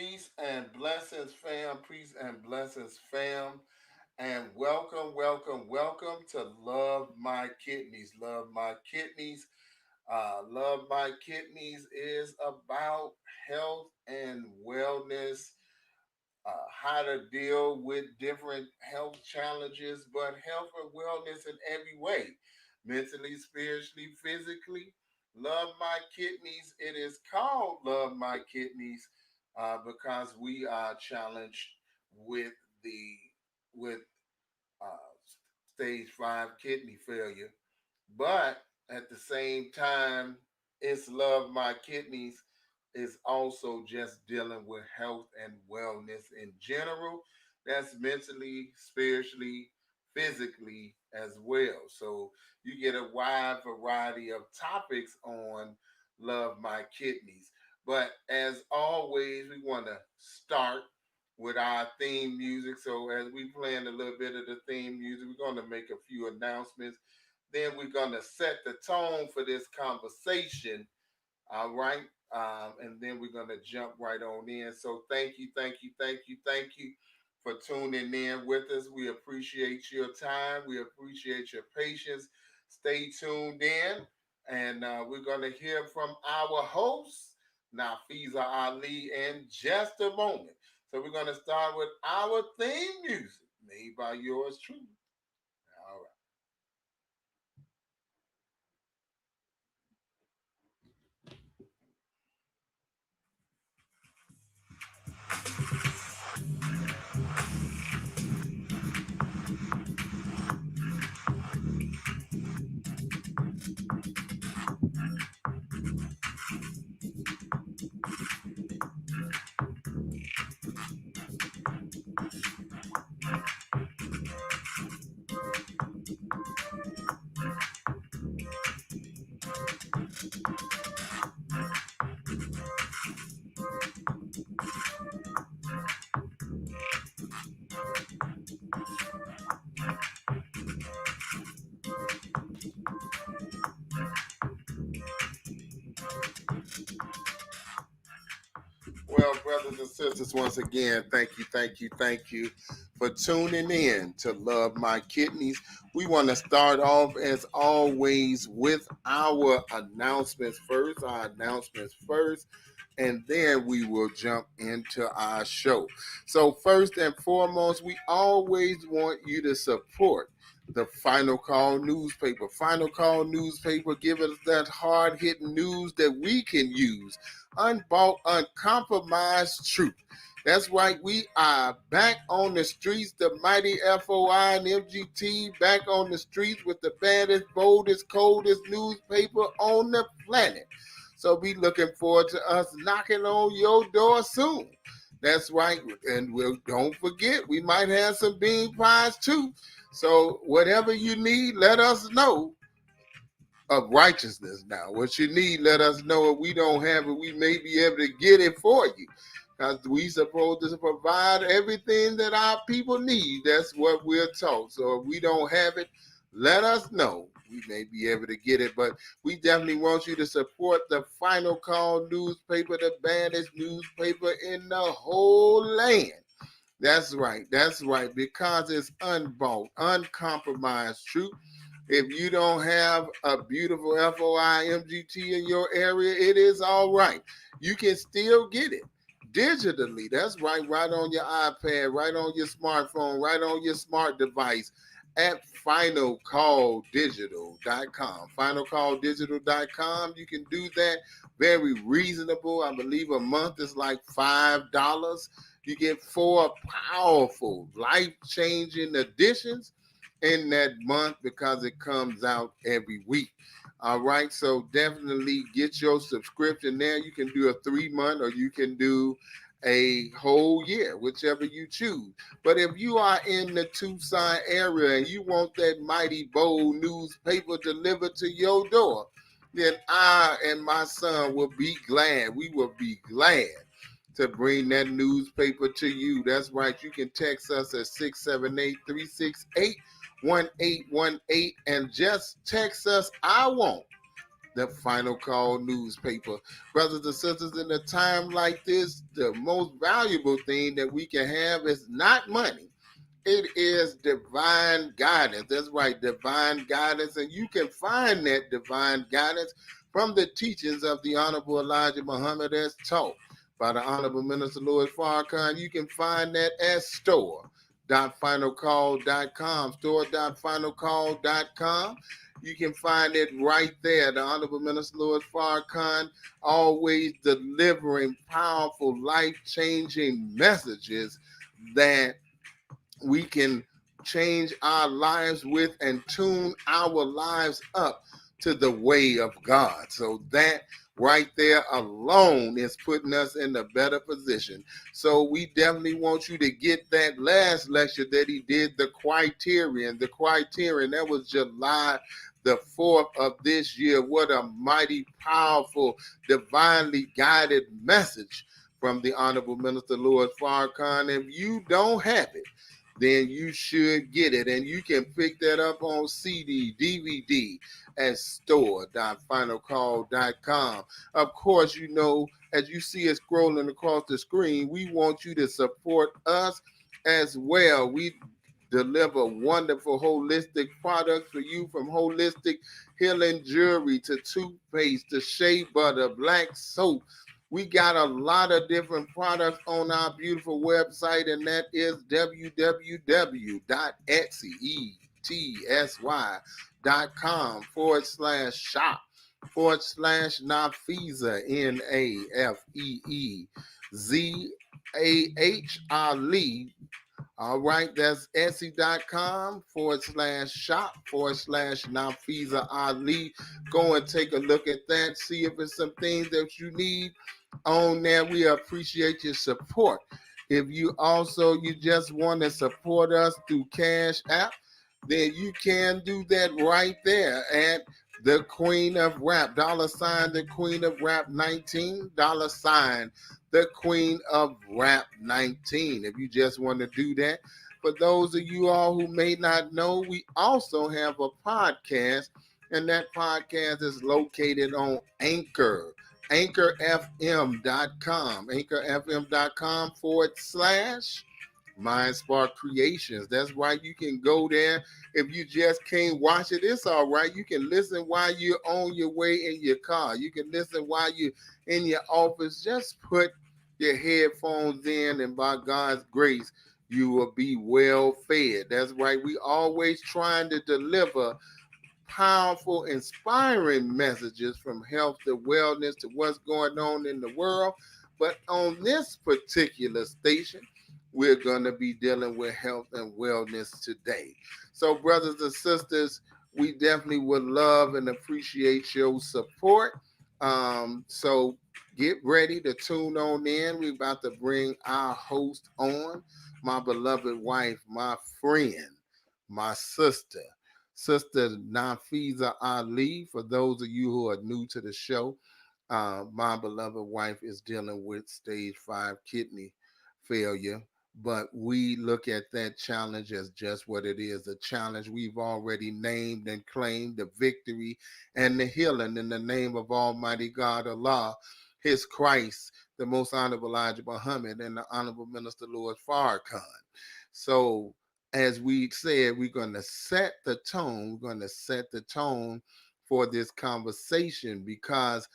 Peace and blessings, fam. Peace and blessings, fam. And welcome to Love My Kidneys. Love My Kidneys. Love My Kidneys is about health and wellness, how to deal with different health challenges, but health and wellness in every way, mentally, spiritually, physically. Love My Kidneys. It is called Love My Kidneys because we are challenged with the with uh, stage 5 kidney failure, but at the same time, it's Love My Kidneys is also just dealing with health and wellness in general. That's mentally, spiritually, physically as well. So you get a wide variety of topics on Love My Kidneys. But as always, we want to start with our theme music. So as we playing a little bit of the theme music, we're going to make a few announcements. Then we're going to set the tone for this conversation. All right. And then we're going to jump right on in. So thank you for tuning in with us. We appreciate your time. We appreciate your patience. Stay tuned in. And we're going to hear from our host, Nafiza Ali, in just a moment. So we're going to start with our theme music, made by yours truly. All right. Well, brothers and sisters, once again, thank you for tuning in to Love My Kidneys. We want to start off, as always, with our announcements first. And then we will jump into our show. So, first and foremost, we always want you to support the Final Call newspaper. Final Call newspaper, give us that hard hitting news that we can use. Unbought, uncompromised truth. That's right. We are back on the streets, the mighty FOI and MGT, back on the streets with the baddest, boldest, coldest newspaper on the planet. So be looking forward to us knocking on your door soon. That's right. And don't forget, we might have some bean pies too. So whatever you need, let us know of righteousness now. What you need, let us know. If we don't have it, we may be able to get it for you. Because we supposed to provide everything that our people need. That's what we're taught. So if we don't have it, let us know. We may be able to get it, but we definitely want you to support the Final Call newspaper, the baddest newspaper in the whole land. That's right. That's right. Because it's unbought, uncompromised truth. If you don't have a beautiful FOI MGT in your area, it is all right. You can still get it digitally. That's right on your iPad, right on your smartphone, right on your smart device at finalcalldigital.com. Finalcalldigital.com. You can do that. Very reasonable. I believe a month is like $5. You get 4 powerful, life-changing editions in that month because it comes out every week. All right, so definitely get your subscription there. You can do a 3 month or you can do a whole year, whichever you choose. But if you are in the Tucson area and you want that mighty bold newspaper delivered to your door, then I and my son will be glad. We will be glad to bring that newspaper to you. That's right. You can text us at 678-368-1818 and just text us, I want the Final Call newspaper. Brothers and sisters, in a time like this, the most valuable thing that we can have is not money. It is divine guidance. That's right, divine guidance. And you can find that divine guidance from the teachings of the Honorable Elijah Muhammad as taught by the Honorable Minister Louis Farrakhan. You can find that at store.finalcall.com, store.finalcall.com. You can find it right there. The Honorable Minister Louis Farrakhan always delivering powerful, life-changing messages that we can change our lives with and tune our lives up to the way of God. So that right there alone is putting us in a better position. So we definitely want you to get that last lecture that he did, the criterion. The criterion, that was July the 4th of this year. What a mighty, powerful, divinely guided message from the Honorable Minister Louis Farrakhan. If you don't have it, then you should get it. And you can pick that up on CD, DVD at store.finalcall.com. Of course, you know, as you see it scrolling across the screen, we want you to support us as well. We deliver wonderful holistic products for you, from holistic healing jewelry to toothpaste to shea butter, black soap. We got a lot of different products on our beautiful website, and that is www.etsy.com/shop/Nafeeza, NAFEEZAH all right, that's Etsy.com/shop/Nafeeza Ali. Go and take a look at that. See if it's some things that you need on there. We appreciate your support. If you just want to support us through Cash App, then you can do that right there at the Queen of Rap, $ the Queen of Rap 19, $ the Queen of Rap 19. If you just want to do that. For those of you all who may not know, we also have a podcast, and that podcast is located on Anchor, anchorfm.com, anchorfm.com/ Mind Spark Creations. That's right. You can go there. If you just can't watch it, it's all right. You can listen while you're on your way in your car. You can listen while you're in your office. Just put your headphones in, and by God's grace, you will be well fed. That's right. We always trying to deliver powerful, inspiring messages from health to wellness to what's going on in the world. But on this particular station, we're going to be dealing with health and wellness today. So, brothers and sisters, we definitely would love and appreciate your support. So get ready to tune on in. We're about to bring our host on, my beloved wife, my friend, my Sister Nafeeza Ali. For those of you who are new to the show, my beloved wife is dealing with stage 5 kidney failure. But we look at that challenge as just what it is, a challenge we've already named and claimed, the victory and the healing in the name of Almighty God, Allah, His Christ, the Most Honorable Elijah Muhammad, and the Honorable Minister Louis Farrakhan. So, as we said, we're going to set the tone. We're going to set the tone for this conversation, because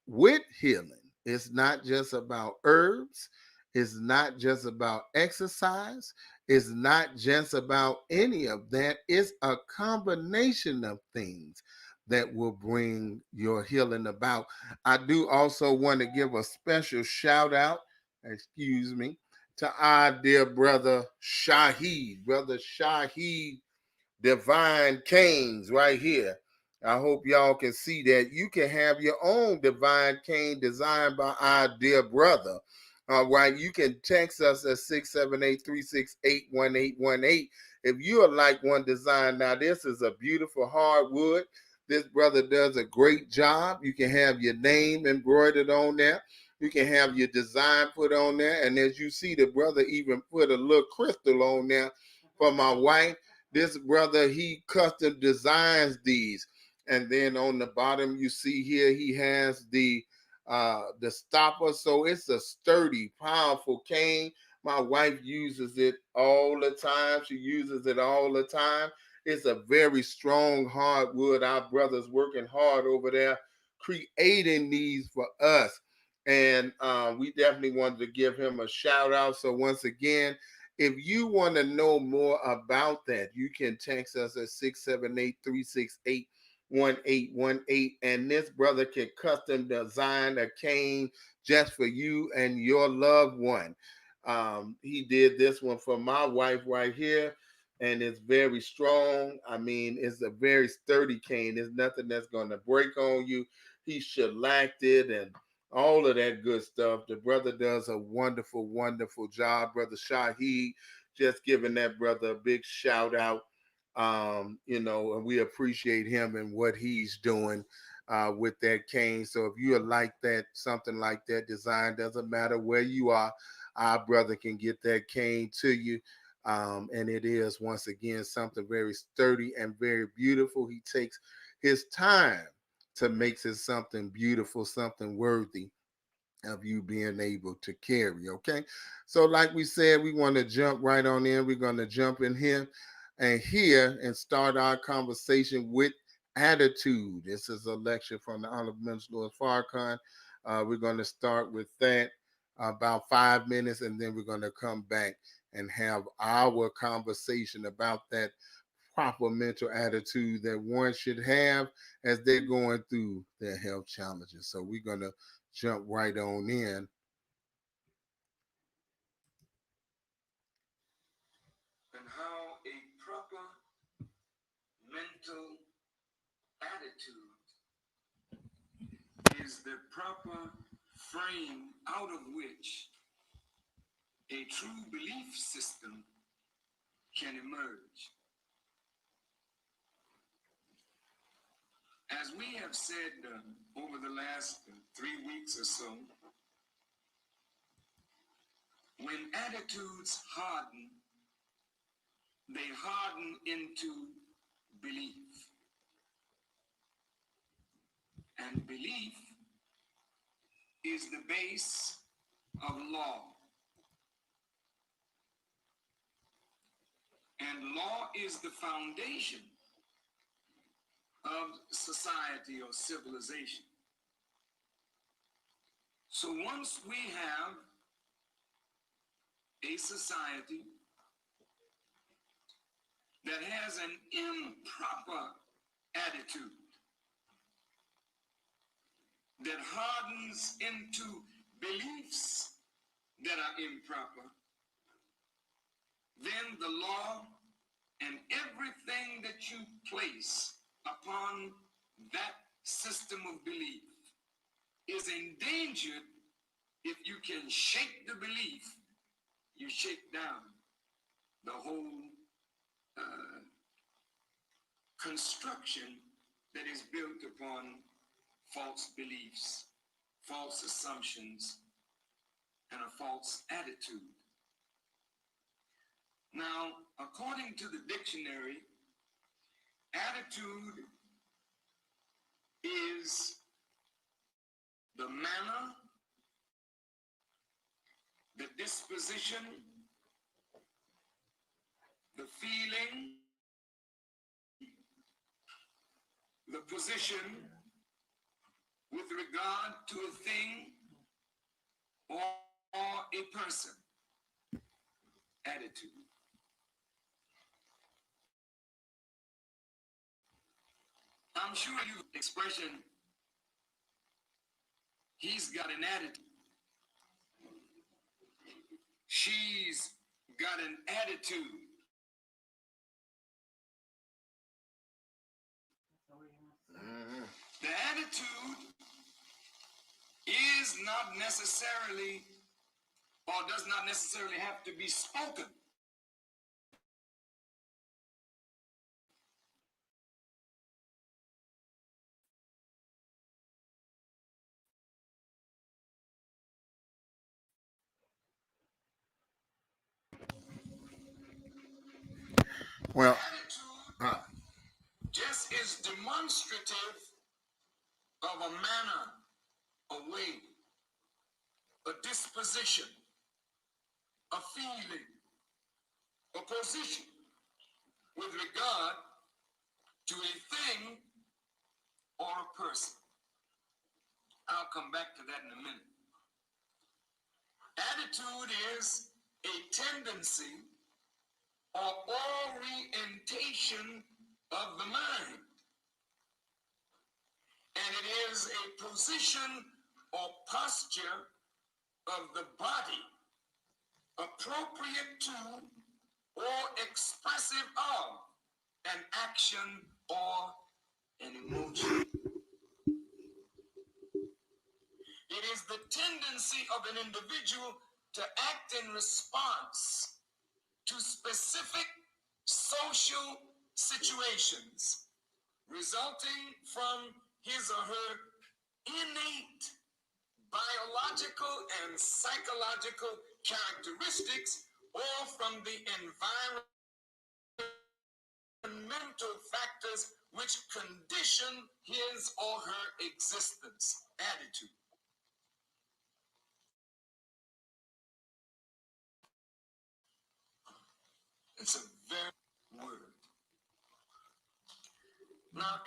with healing, it's not just about herbs. It's not just about exercise. It's not just about any of that. It's a combination of things that will bring your healing about. I do also want to give a special shout out, excuse me, to our dear brother Shaheed, Divine Canes right here. I hope y'all can see that. You can have your own divine cane designed by our dear brother. All right, you can text us at 678-368-1818 if you would like one designed. Now, this is a beautiful hardwood. This brother does a great job. You can have your name embroidered on there. You can have your design put on there. And as you see, the brother even put a little crystal on there for my wife. This brother, he custom designs these. And then on the bottom, you see here he has the stopper. So it's a sturdy, powerful cane. My wife uses it all the time. She uses it all the time. It's a very strong hardwood. Our brother's working hard over there creating these for us. And we definitely wanted to give him a shout out. So once again, if you want to know more about that, you can text us at 678-368-1818. And this brother can custom design a cane just for you and your loved one. He did this one for my wife right here, and it's very strong. I mean, it's a very sturdy cane. There's nothing that's going to break on you. He shellacked it and all of that good stuff. The brother does a wonderful, wonderful job. Brother Shahid, just giving that brother a big shout out. And we appreciate him and what he's doing with that cane. So if you are like that, something like that design, doesn't matter where you are, our brother can get that cane to you. And it is, once again, something very sturdy and very beautiful. He takes his time to make it something beautiful, something worthy of you being able to carry. Okay. So, like we said, we want to jump right on in. We're going to jump in here and start our conversation with attitude. This is a lecture from the Honorable Minister Louis Farrakhan. We're going to start with that about 5 minutes, and then we're going to come back and have our conversation about that proper mental attitude that one should have as they're going through their health challenges. So we're going to jump right on in. And how a proper mental attitude is the proper frame out of which a true belief system can emerge. As we have said over the last 3 weeks or so, when attitudes harden, they harden into belief. And belief is the base of law. And law is the foundation of society or civilization. So once we have a society that has an improper attitude that hardens into beliefs that are improper, then the law and everything that you place upon that system of belief is endangered. If you can shake the belief, you shake down the whole construction that is built upon false beliefs, false assumptions, and a false attitude. Now, according to the dictionary, attitude is the manner, the disposition, the feeling, the position with regard to a thing or a person. Attitude. I'm sure you expression, he's got an attitude. She's got an attitude. The attitude is not necessarily, or does not necessarily have to be spoken. Well, just as demonstrative of a manner, a way, a disposition, a feeling, a position with regard to a thing or a person. I'll come back to that in a minute. Attitude is a tendency or orientation of the mind, and it is a position or posture of the body appropriate to or expressive of an action or an emotion. It is the tendency of an individual to act in response to specific social situations resulting from his or her innate biological and psychological characteristics or from the environmental factors which condition his or her existence. Attitude. It's a very word. Now,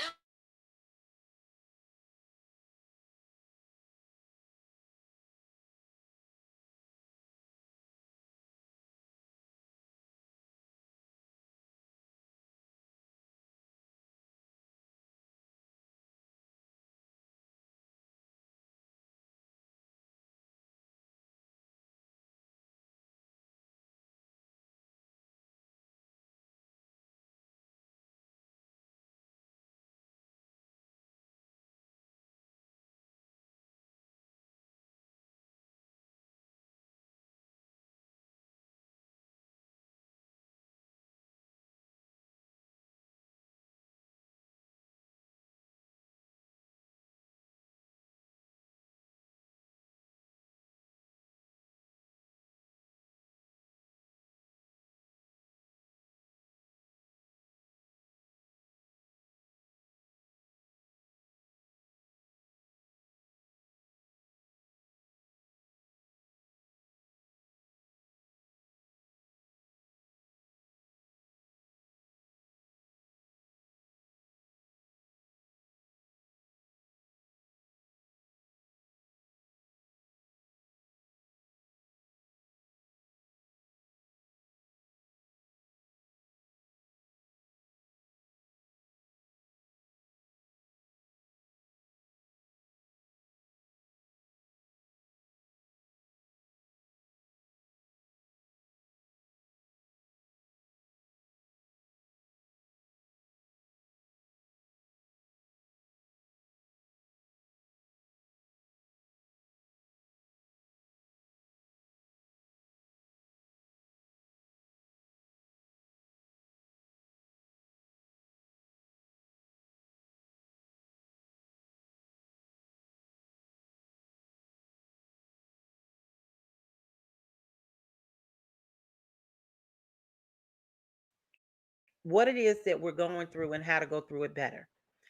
what it is that we're going through and how to go through it better,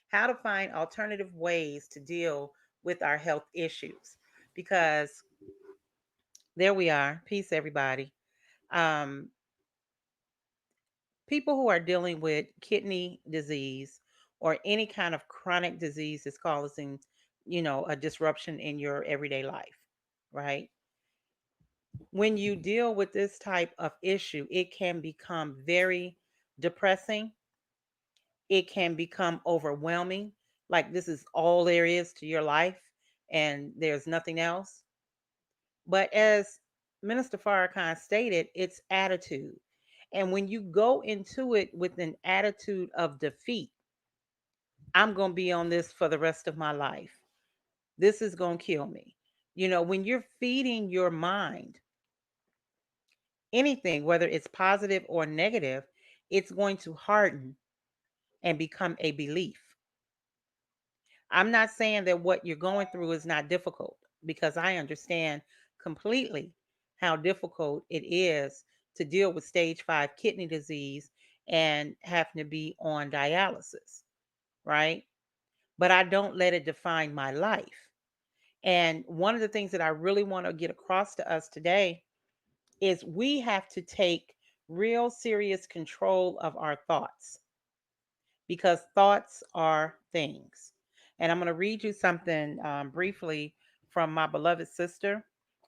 how to find alternative ways to deal with our health issues. Because there we are. Peace, everybody. Um, People who are dealing with kidney disease or any kind of chronic disease that's causing, a disruption in your everyday life, right? When you deal with this type of issue, it can become very depressing. It can become overwhelming. Like this is all there is to your life and there's nothing else. But as Minister Farrakhan stated, it's attitude. And when you go into it with an attitude of defeat, I'm going to be on this for the rest of my life. This is going to kill me. When you're feeding your mind anything, whether it's positive or negative, it's going to harden and become a belief. I'm not saying that what you're going through is not difficult because I understand completely how difficult it is to deal with stage 5 kidney disease and having to be on dialysis, right? But I don't let it define my life. And one of the things that I really want to get across to us today is we have to take real serious control of our thoughts, because thoughts are things. And I'm going to read you something briefly from my beloved sister.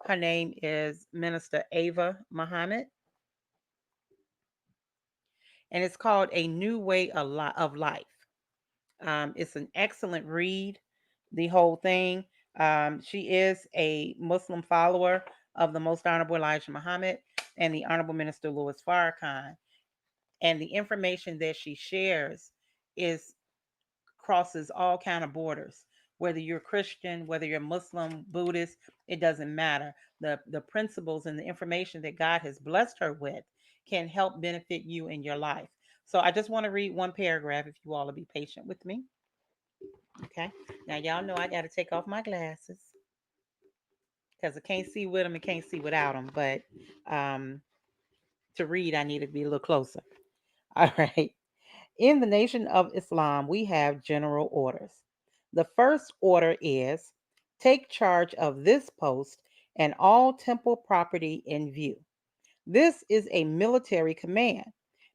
Her name is Minister Ava Muhammad, and it's called A New Way of Life. It's an excellent read, the whole thing. She is a Muslim follower of the Most Honorable Elijah Muhammad and the Honorable Minister Louis Farrakhan. And the information that she shares is crosses all kind of borders. Whether you're Christian, whether you're Muslim, Buddhist, it doesn't matter. The principles and the information that God has blessed her with can help benefit you in your life. So I just want to read one paragraph if you all will be patient with me. Okay. Now y'all know I got to take off my glasses because I can't see with them and can't see without them. But um, to read, I need to be a little closer. All right. In the nation of Islam, we have general orders. The first order is take charge of this post and all temple property in view. This is a military command.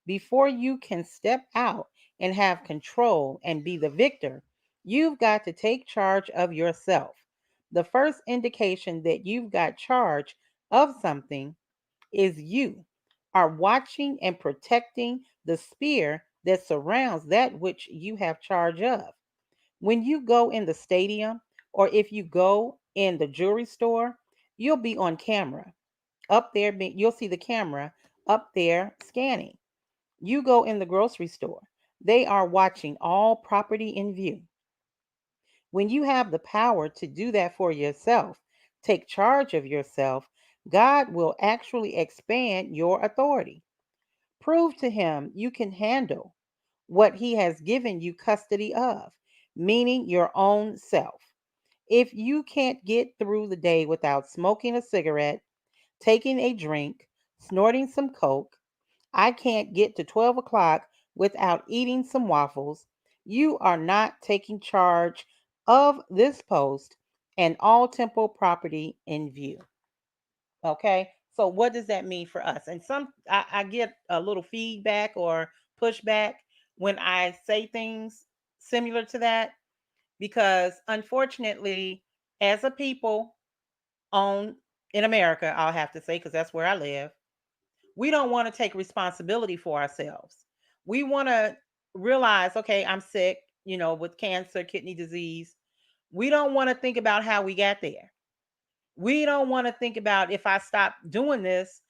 Before you can step out and have control and be the victor, you've got to take charge of yourself. The first indication that you've got charge of something is you are watching and protecting the spear that surrounds that which you have charge of. When you go in the stadium or if you go in the jewelry store, you'll be on camera. Up there, you'll see the camera up there scanning. You go in the grocery store, they are watching all property in view. When you have the power to do that for yourself, take charge of yourself, God will actually expand your authority. Prove to Him you can handle what He has given you custody of, meaning your own self. If you can't get through the day without smoking a cigarette, taking a drink, snorting some coke, I can't get to 12 o'clock without eating some waffles, you are not taking charge of this post and all temple property in view. Okay. So what does that mean for us? And I get a little feedback or pushback when I say things similar to that, because unfortunately, as a people on in America, I'll have to say, because that's where I live, we don't want to take responsibility for ourselves. We want to realize, okay, I'm sick, with cancer, kidney disease. We don't want to think about how we got there. We don't want to think about, if I stop doing this,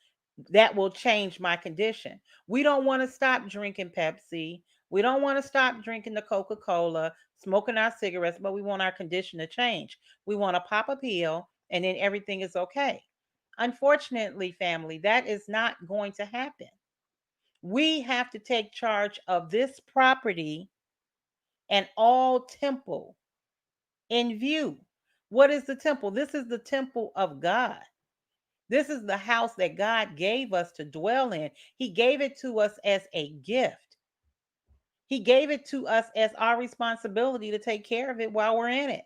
that will change my condition. We don't want to stop drinking Pepsi. We don't want to stop drinking the Coca Cola, smoking our cigarettes, but we want our condition to change. We want to pop a pill and then everything is okay. Unfortunately, family, that is not going to happen. We have to take charge of this property and all temple in view. What is the temple? This is the temple of God. This is the house that God gave us to dwell in. He gave it to us as a gift. He gave it to us as our responsibility to take care of it while we're in it.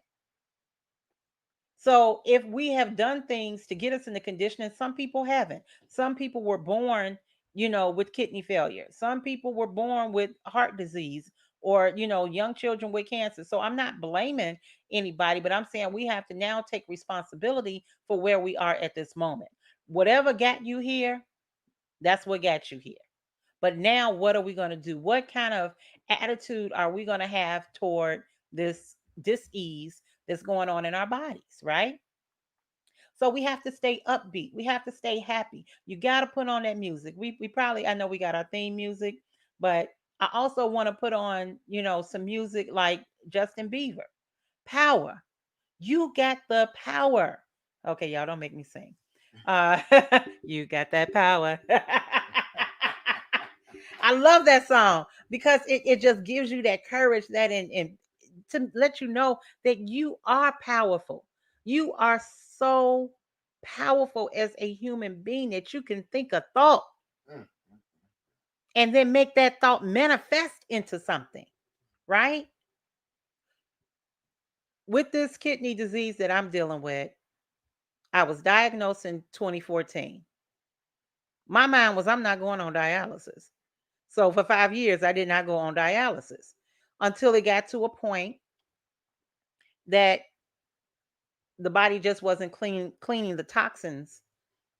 So if we have done things to get us in the condition, and some people haven't. Some people were born, with kidney failure. Some people were born with heart disease, or, young children with cancer. So I'm not blaming anybody, but I'm saying we have to now take responsibility for where we are at this moment. Whatever got you here, that's what got you here. But now what are we going to do? What kind of attitude are we going to have toward this dis-ease that's going on in our bodies, right? So we have to stay upbeat. We have to stay happy. You got to put on that music. We probably, I know we got our theme music, but I also want to put on, some music like Justin Bieber. Power. You got the power. Okay, y'all don't make me sing. Uh you got that power. I love that song because it just gives you that courage, that and to let you know that you are powerful. You are so powerful as a human being that you can think a thought Mm. and then make that thought manifest into something, right? with this kidney disease that I'm dealing with, I was diagnosed in 2014. My mind was, I'm not going on dialysis. So for 5 years, I did not go on dialysis until it got to a point that the body just wasn't cleaning the toxins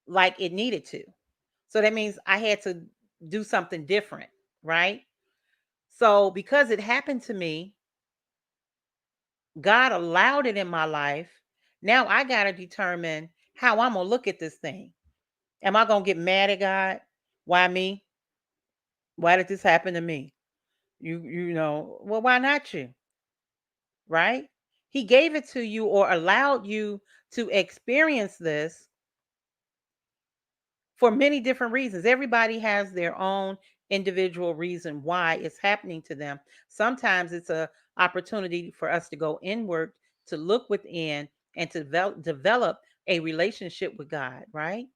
like it needed to. So that means I had to do something different, right? So because it happened to me, God allowed it in my life. Now I got to determine how I'm going to look at this thing. Am I going to get mad at God? Why me? Why did this happen to me? Well, why not you? Right? He gave it to you or allowed you to experience this for many different reasons. Everybody has their own individual reason why it's happening to them. Sometimes it's a opportunity for us to go inward, to look within, and to develop a relationship with God, right?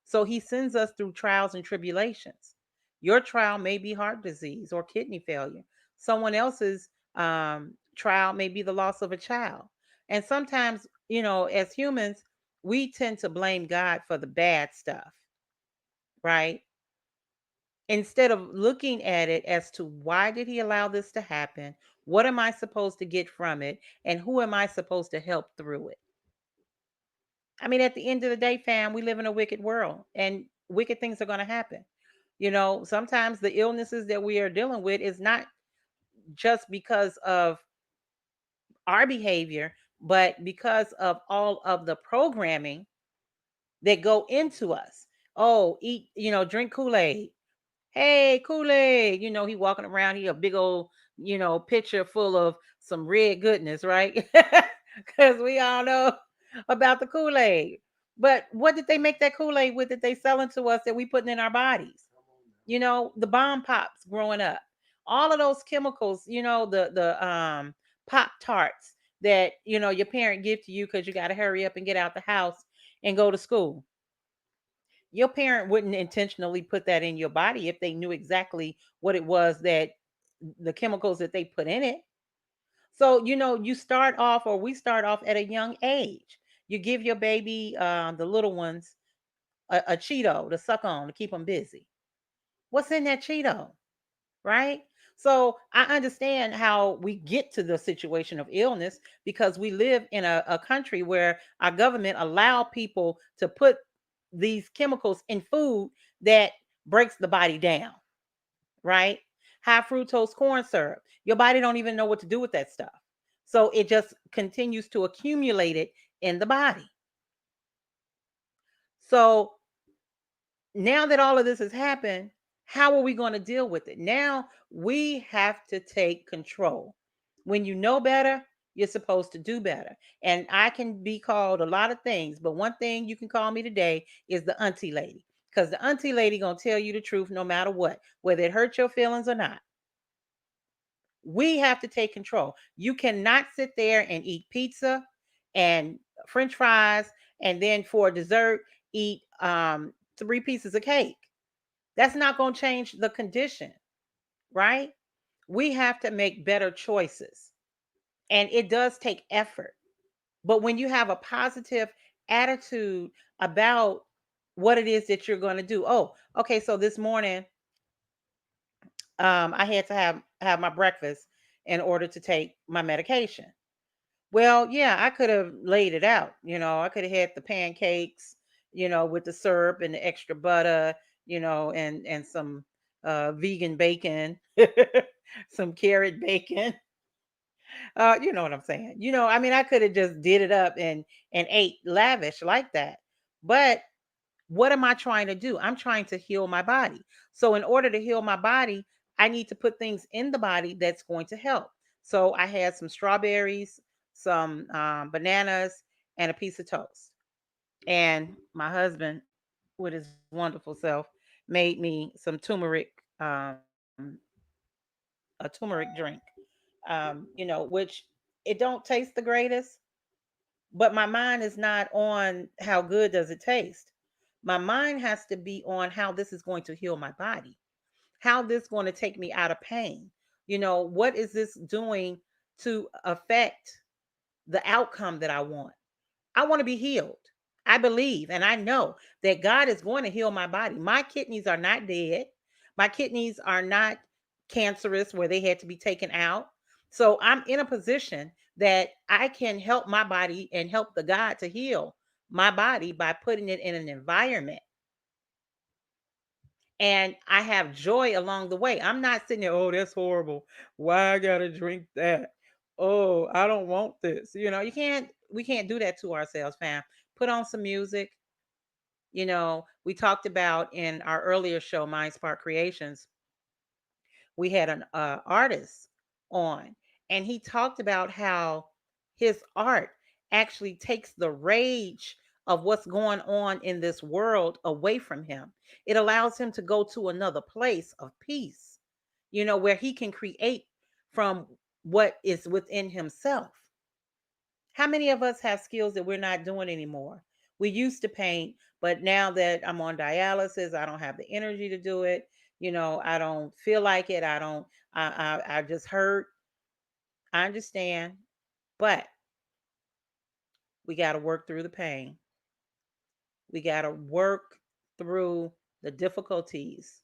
So he sends us through trials and tribulations. Your trial may be heart disease or kidney failure. Someone else's trial may be the loss of a child. And sometimes, as humans, we tend to blame God for the bad stuff, right? Instead of looking at it as to why did he allow this to happen? What am I supposed to get from it? And who am I supposed to help through it? I mean, at the end of the day, fam, we live in a wicked world and wicked things are going to happen. Sometimes the illnesses that we are dealing with is not just because of our behavior, but because of all of the programming that go into us. Oh, eat, drink Kool-Aid. Hey, Kool-Aid. He walking around, he a big old, pitcher full of some red goodness, right? Because we all know about the Kool-Aid. But what did they make that Kool-Aid with that they selling to us that we putting in our bodies? The bomb pops growing up. All of those chemicals, the pop tarts that your parent give to you because you got to hurry up and get out the house and go to school. Your parent wouldn't intentionally put that in your body if they knew exactly what it was, that the chemicals that they put in it. So, you start off, or we start off at a young age. You give your baby, the little ones, a Cheeto to suck on to keep them busy. What's in that Cheeto? Right? So I understand how we get to the situation of illness because we live in a country where our government allow people to put these chemicals in food that breaks the body down, right? High fructose corn syrup. Your body don't even know what to do with that stuff. So it just continues to accumulate it in the body. So now that all of this has happened, how are we going to deal with it? Now we have to take control. When you know better, you're supposed to do better. And I can be called a lot of things, but one thing you can call me today is the auntie lady. Because the auntie lady gonna tell you the truth no matter what, whether it hurts your feelings or not. We have to take control. You cannot sit there and eat pizza and French fries, and then for dessert eat 3 pieces of cake. That's not going to change the condition, right? We have to make better choices. And it does take effort. But when you have a positive attitude about what it is that you're going to do. Oh, okay, so this morning I had to have my breakfast in order to take my medication. Well, yeah, I could have laid it out. I could have had the pancakes, with the syrup and the extra butter, and some vegan bacon, some carrot bacon. You know what I'm saying? I mean, I could have just did it up and ate lavish like that. But what am I trying to do? I'm trying to heal my body. So in order to heal my body, I need to put things in the body that's going to help. So I had some strawberries, some bananas, and a piece of toast. And my husband, with his wonderful self, made me some turmeric, um, a turmeric drink. Which it don't taste the greatest, but my mind is not on how good does it taste. My mind has to be on how this is going to heal my body, how this is going to take me out of pain. What is this doing to affect the outcome that I want. I want to be healed. I believe and I know that God is going to heal my body. My kidneys are not dead. My kidneys are not cancerous where they had to be taken out. So I'm in a position that I can help my body and help the God to heal my body by putting it in an environment, and I have joy along the way. I'm not sitting there, oh, that's horrible. Why I gotta drink that? Oh, I don't want this. We can't do that to ourselves, fam. Put on some music. We talked about in our earlier show, Mind Spark Creations, we had an artist on, and he talked about how his art actually takes the rage of what's going on in this world away from him. It allows him to go to another place of peace, where he can create from what is within himself. How many of us have skills that we're not doing anymore? We used to paint, but now that I'm on dialysis, I don't have the energy to do it. I don't feel like it. I don't, I just hurt. I understand, but we got to work through the pain. We got to work through the difficulties.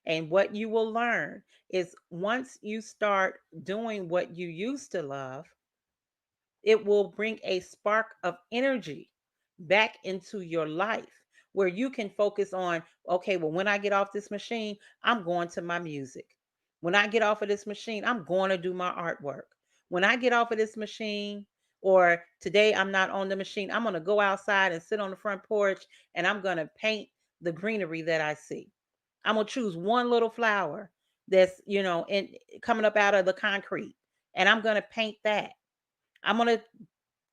And what you will learn is once you start doing what you used to love, it will bring a spark of energy back into your life where you can focus on, okay, well, when I get off this machine, I'm going to my music. When I get off of this machine, I'm going to do my artwork. When I get off of this machine, or today I'm not on the machine, I'm going to go outside and sit on the front porch and I'm going to paint the greenery that I see. I'm going to choose one little flower that's, coming up out of the concrete, and I'm going to paint that. I'm going to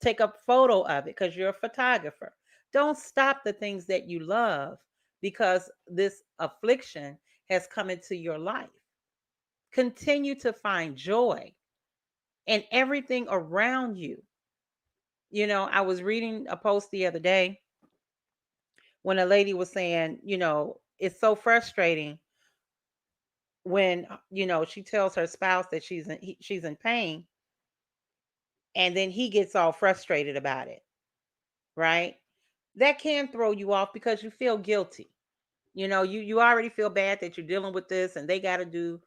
take a photo of it because you're a photographer. Don't stop the things that you love because this affliction has come into your life. Continue to find joy in everything around you. I was reading a post the other day when a lady was saying, it's so frustrating when, she tells her spouse that she's in pain, and then he gets all frustrated about it, right? That can throw you off because you feel guilty. You already feel bad that you're dealing with this, and they got to do,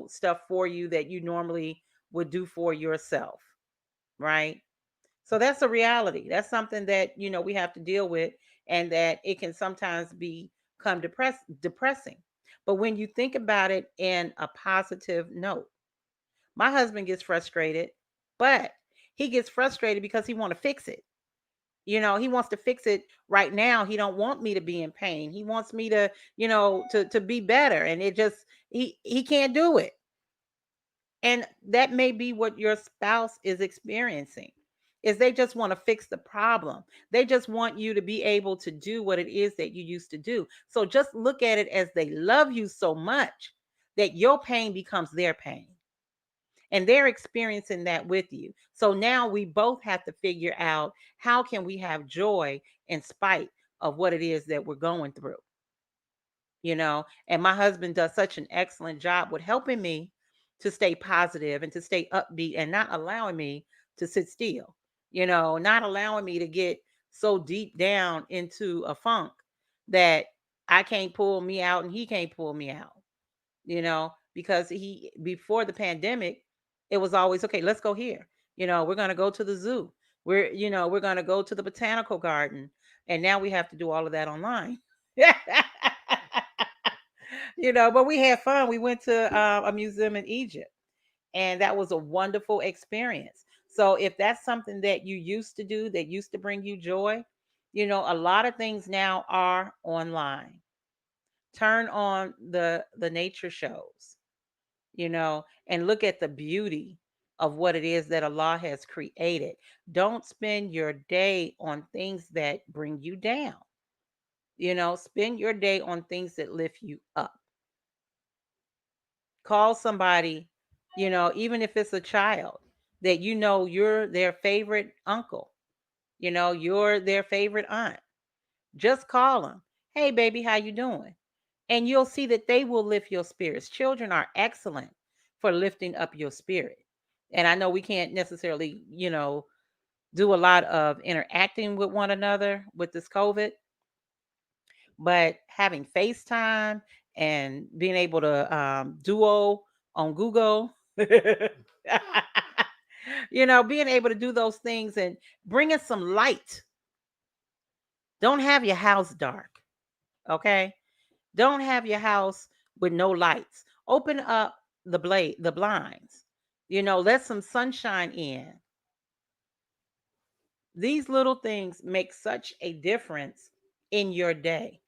stuff for you that you normally would do for yourself, right? So that's a reality. That's something that, we have to deal with, and that it can sometimes become depressing. But when you think about it in a positive note, my husband gets frustrated, but he gets frustrated because he want to fix it. He wants to fix it right now. He don't want me to be in pain. He wants me to, to be better, and it just, he can't do it. And that may be what your spouse is experiencing, is they just want to fix the problem. They just want you to be able to do what it is that you used to do. So just look at it as they love you so much that your pain becomes their pain, and they're experiencing that with you. So now we both have to figure out, how can we have joy in spite of what it is that we're going through. And my husband does such an excellent job with helping me to stay positive and to stay upbeat, and not allowing me to sit still, not allowing me to get so deep down into a funk that I can't pull me out and he can't pull me out, because he, before the pandemic, it was always, okay, let's go here. We're going to go to the zoo. We're going to go to the botanical garden. And now we have to do all of that online. But we had fun. We went to a museum in Egypt, and that was a wonderful experience. So if that's something that you used to do that used to bring you joy, a lot of things now are online. Turn on the nature shows, and look at the beauty of what it is that Allah has created. Don't spend your day on things that bring you down. Spend your day on things that lift you up. Call somebody, even if it's a child that you're their favorite uncle, you're their favorite aunt. Just call them. Hey, baby, how you doing? And you'll see that they will lift your spirits. Children are excellent for lifting up your spirit. And I know we can't necessarily, do a lot of interacting with one another with this COVID, but having FaceTime and being able to duo on Google, being able to do those things and bringing some light. Don't have your house dark, okay? Don't have your house with no lights. Open up the blinds. Let some sunshine in. These little things make such a difference in your day.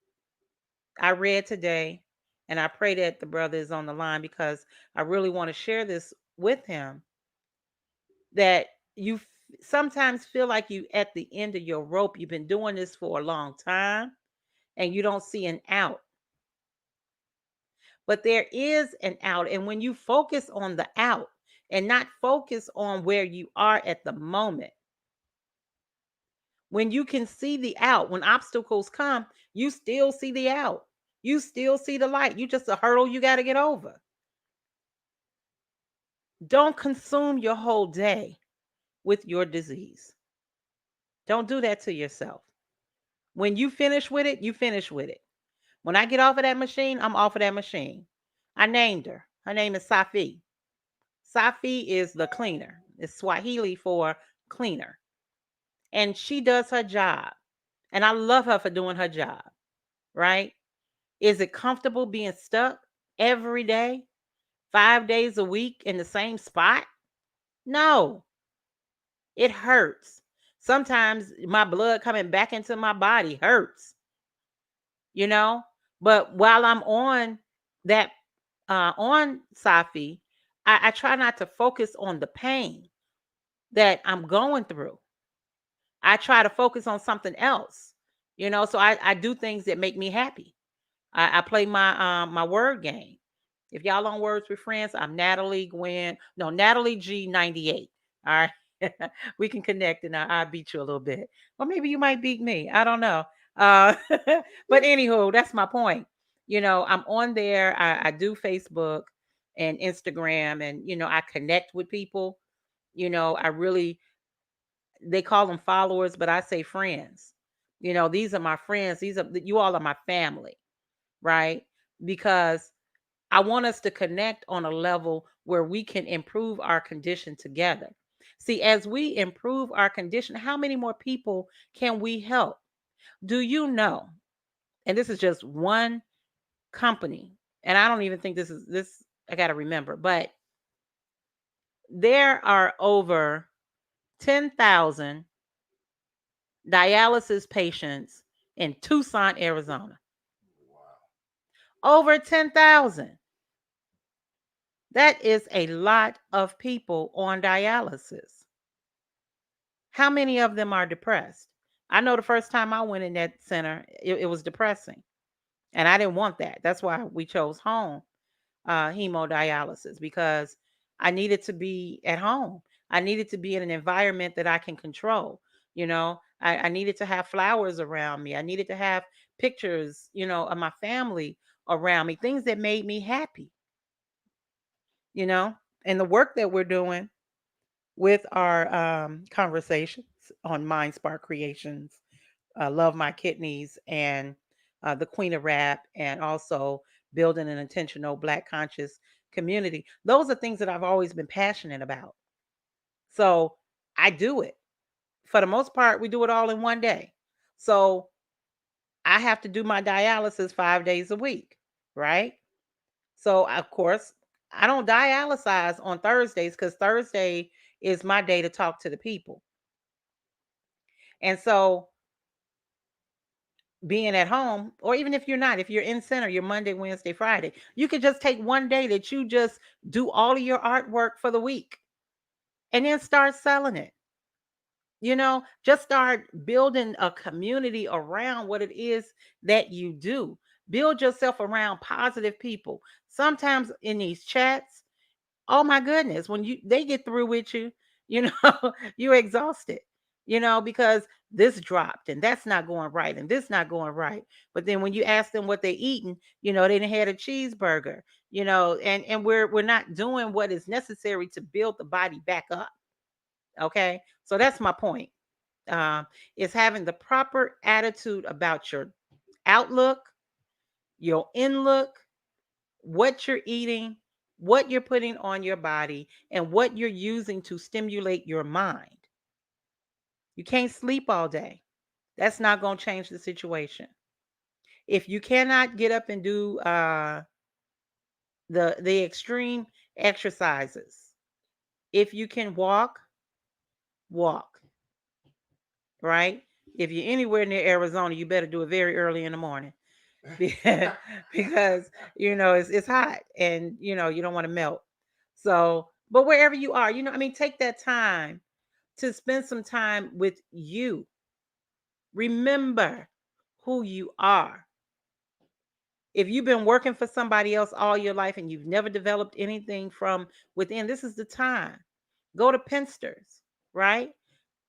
I read today, and I pray that the brother is on the line because I really want to share this with him, that sometimes feel like you at the end of your rope. You've been doing this for a long time and you don't see an out. But there is an out. And when you focus on the out and not focus on where you are at the moment, when you can see the out, when obstacles come, you still see the out. You still see the light. You just a hurdle you got to get over. Don't consume your whole day with your disease. Don't do that to yourself. When you finish with it, you finish with it. When I get off of that machine, I'm off of that machine. I named her. Her name is Safi. Safi is the cleaner. It's Swahili for cleaner. And she does her job. And I love her for doing her job, right? Is it comfortable being stuck every day, 5 days a week in the same spot? No, it hurts. Sometimes my blood coming back into my body hurts, you know? But while I'm on that, on Safi, I try not to focus on the pain that I'm going through. I try to focus on something else, so I do things that make me happy. I play my word game. If y'all on Words with Friends, I'm Natalie Gwen. No, Natalie G98. All right. We can connect and I'll beat you a little bit. Or maybe you might beat me. I don't know. Uh, but anywho, that's my point. I'm on there. I do Facebook and Instagram, and I connect with people. I really, they call them followers, but I say friends. These are my friends. You all are my family, right? Because I want us to connect on a level where we can improve our condition together. See, as we improve our condition, how many more people can we help? Do you know? And this is just one company, and I don't even think this I got to remember, but there are over 10,000 dialysis patients in Tucson, Arizona. Wow. Over 10,000. That is a lot of people on dialysis. How many of them are depressed? I know the first time I went in that center, it was depressing. And I didn't want that. That's why we chose home hemodialysis, because I needed to be at home. I needed to be in an environment that I can control. I needed to have flowers around me. I needed to have pictures, of my family around me, things that made me happy, you know, and the work that we're doing with our conversations on Mind Spark Creations, Love My Kidneys, and the Queen of Rap, and also building an intentional Black conscious community. Those are things that I've always been passionate about. So I do it. For the most part, we do it all in one day. So I have to do my dialysis 5 days a week, right? So, of course, I don't dialyze on Thursdays because Thursday is my day to talk to the people. And so, being at home, or even if you're not, if you're in center, you're Monday, Wednesday, Friday, you could just take one day that you just do all of your artwork for the week and then start selling it. Just start building a community around what it is that you do. Build yourself around positive people. Sometimes in these chats, oh my goodness, when they get through with you, you know, you're exhausted, because this dropped and that's not going right and this not going right. But then when you ask them what they're eating, they done had a cheeseburger, and we're not doing what is necessary to build the body back up. Okay. So that's my point. um, is having the proper attitude about your outlook, your inlook, what you're eating, what you're putting on your body, and what you're using to stimulate your mind. You can't sleep all day. That's not going to change the situation. If you cannot get up and do the extreme exercises, if you can walk, walk, right? If you're anywhere near Arizona, you better do it very early in the morning because it's hot and you don't want to melt. So, but wherever you are, take that time to spend some time with you. Remember who you are. If you've been working for somebody else all your life and you've never developed anything from within, this is the time. Go to Pinsters, right?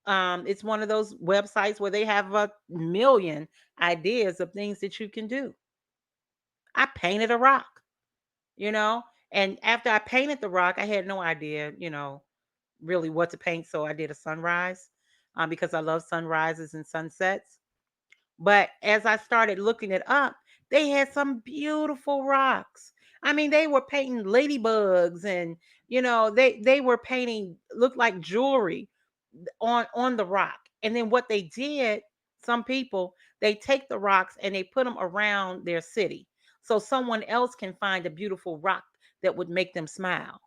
It's one of those websites where they have a million ideas of things that you can do. I painted a rock, you know, and after I painted the rock, I had no idea, really what to paint. So I did a sunrise because I love sunrises and sunsets. But as I started looking it up, they had some beautiful rocks. I mean, they were painting ladybugs and they were painting looked like jewelry on the rock. And then what they did, some people, they take the rocks and they put them around their city. So someone else can find a beautiful rock that would make them smile.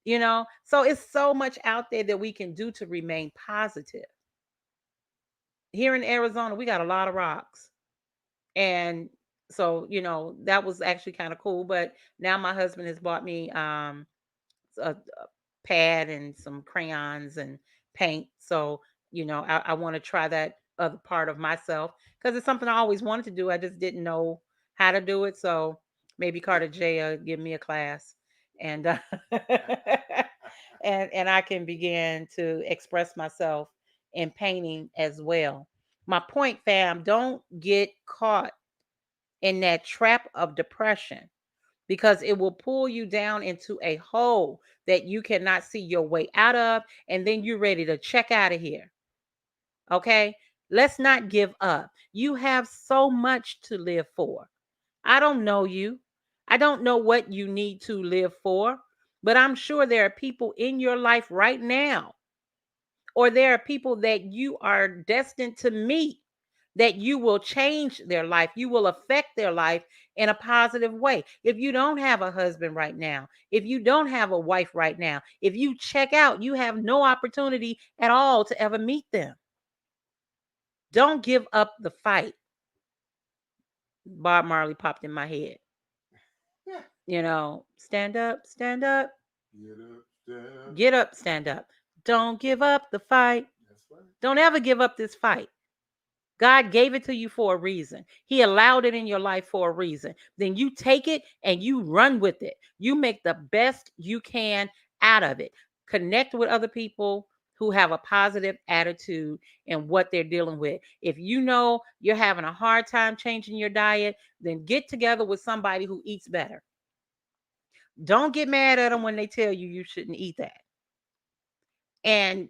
So it's so much out there that we can do to remain positive. Here in Arizona, we got a lot of rocks. And so, that was actually kind of cool. But now my husband has bought me a pad and some crayons and paint. So, I want to try that other part of myself because it's something I always wanted to do. I just didn't know how to do it. So maybe Carter J give me a class and and I can begin to express myself in painting as well. My point, fam, don't get caught in that trap of depression because it will pull you down into a hole that you cannot see your way out of. And then you're ready to check out of here. Okay. Let's not give up. You have so much to live for. I don't know you. I don't know what you need to live for, but I'm sure there are people in your life right now, or there are people that you are destined to meet that you will change their life. You will affect their life in a positive way. If you don't have a husband right now, if you don't have a wife right now, if you check out, you have no opportunity at all to ever meet them. Don't give up the fight. Bob Marley popped in my head. Stand up, stand up, Get up, stand. get up, stand up. Don't give up the fight. That's right. Don't ever give up this fight. God gave it to you for a reason. He allowed it in your life for a reason. Then you take it and you run with it. You make the best you can out of it. Connect with other people who have a positive attitude in what they're dealing with. If you know you're having a hard time changing your diet, then get together with somebody who eats better. Don't get mad at them when they tell you you shouldn't eat that. And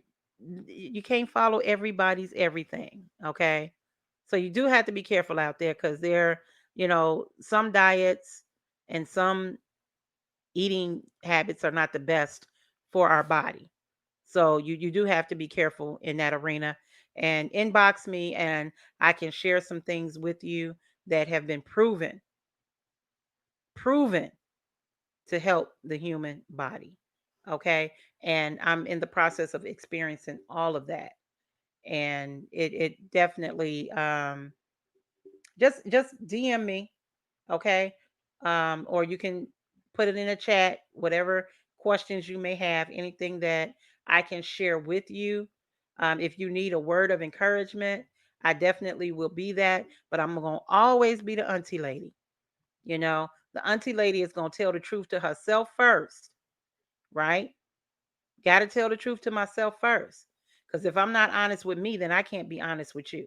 you can't follow everybody's everything, okay? So you do have to be careful out there because some diets and some eating habits are not the best for our body. So you do have to be careful in that arena and inbox me and I can share some things with you that have been proven to help the human body. Okay? And I'm in the process of experiencing all of that. And it definitely just DM me, okay? Or you can put it in a chat, whatever questions you may have, anything that I can share with you. If you need a word of encouragement, I definitely will be that. But I'm gonna always be the auntie lady. The auntie lady is gonna tell the truth to herself first, right? Got to tell the truth to myself first. Because if I'm not honest with me, then I can't be honest with you.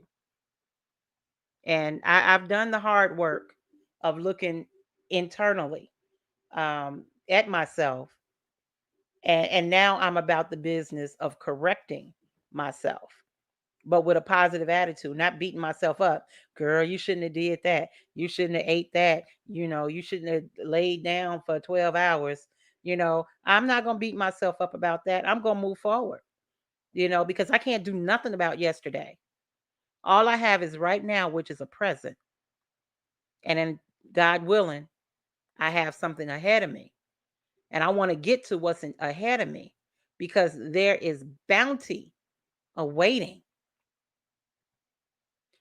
And I've done the hard work of looking internally at myself. And now I'm about the business of correcting myself. but with a positive attitude, not beating myself up. Girl, you shouldn't have did that. You shouldn't have ate that. You shouldn't have laid down for 12 hours. I'm not going to beat myself up about that. I'm going to move forward, because I can't do nothing about yesterday. All I have is right now, which is a present. And then, God willing, I have something ahead of me. And I want to get to what's ahead of me because there is bounty awaiting,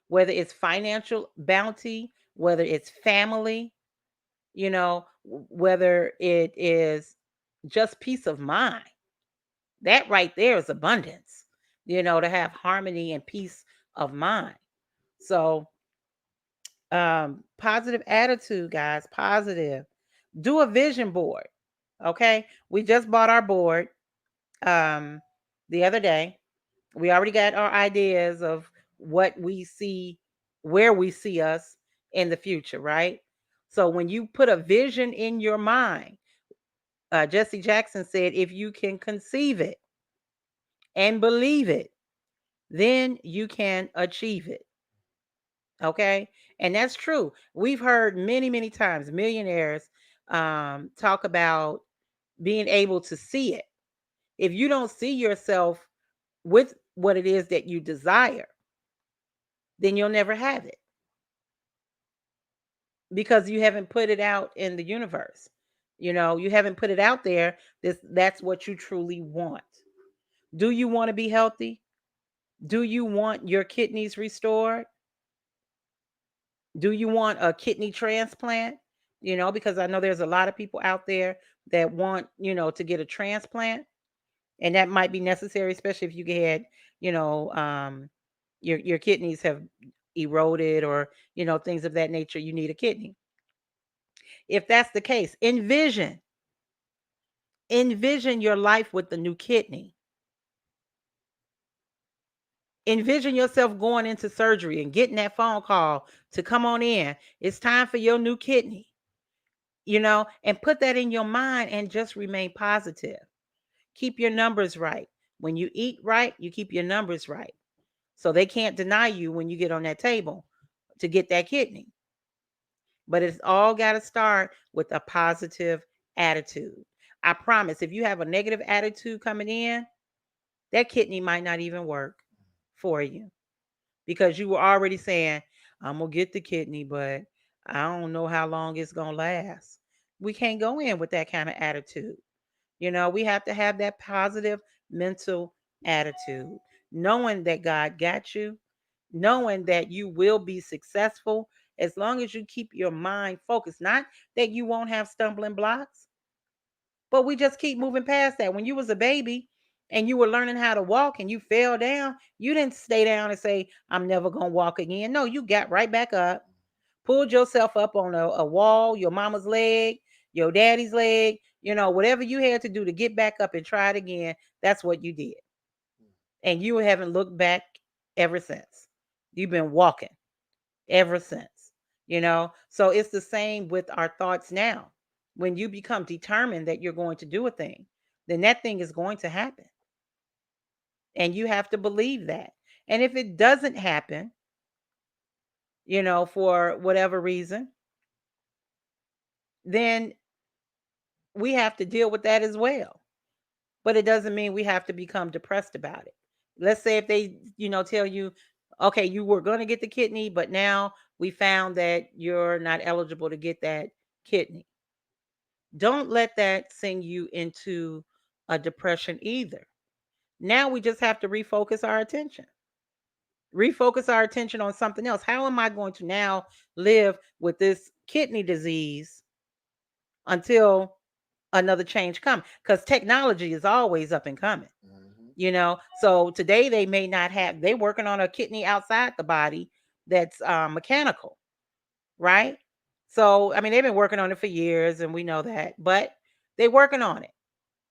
whether it's financial bounty, whether it's family, whether it is just peace of mind. That right there is abundance, to have harmony and peace of mind. So, positive attitude, guys, positive. Do a vision board. Okay. We just bought our board um, the other day. We already got our ideas of what we see, where we see us in the future, right? So when you put a vision in your mind, Jesse Jackson said, if you can conceive it and believe it, then you can achieve it. Okay. And that's true. We've heard many, many times millionaires talk about being able to see it. If you don't see yourself with what it is that you desire, then you'll never have it because you haven't put it out in the universe. You haven't put it out there. That's what you truly want. Do you want to be healthy? Do you want your kidneys restored? Do you want a kidney transplant? Because I know there's a lot of people out there that want, to get a transplant, and that might be necessary, especially if you had, you know, um, your kidneys have eroded or, things of that nature. You need a kidney. If that's the case, envision your life with the new kidney. Envision yourself going into surgery and getting that phone call to come on in. It's time for your new kidney, and put that in your mind and just remain positive. Keep your numbers right. When you eat right, you keep your numbers right. So they can't deny you when you get on that table to get that kidney. But it's all got to start with a positive attitude. I promise if you have a negative attitude coming in, that kidney might not even work for you because you were already saying, I'm going to get the kidney, but I don't know how long it's going to last. We can't go in with that kind of attitude. We have to have that positive mental attitude, knowing that God got you, knowing that you will be successful as long as you keep your mind focused. Not that you won't have stumbling blocks, but we just keep moving past that. When you was a baby and you were learning how to walk and you fell down, you didn't stay down and say, I'm never going to walk again. No, you got right back up, pulled yourself up on a wall, your mama's leg, your daddy's leg, whatever you had to do to get back up and try it again. That's what you did. And you haven't looked back ever since. You've been walking ever since, So it's the same with our thoughts now. When you become determined that you're going to do a thing, then that thing is going to happen. And you have to believe that. And if it doesn't happen, for whatever reason, then we have to deal with that as well. But it doesn't mean we have to become depressed about it. Let's say if they, tell you, okay, you were going to get the kidney, but now we found that you're not eligible to get that kidney. Don't let that send you into a depression either. Now we just have to refocus our attention. Refocus our attention on something else. How am I going to now live with this kidney disease until another change comes? Because technology is always up and coming. Mm-hmm. So today they may not have, they working on a kidney outside the body that's mechanical, right? So I mean they've been working on it for years and we know that, but they're working on it.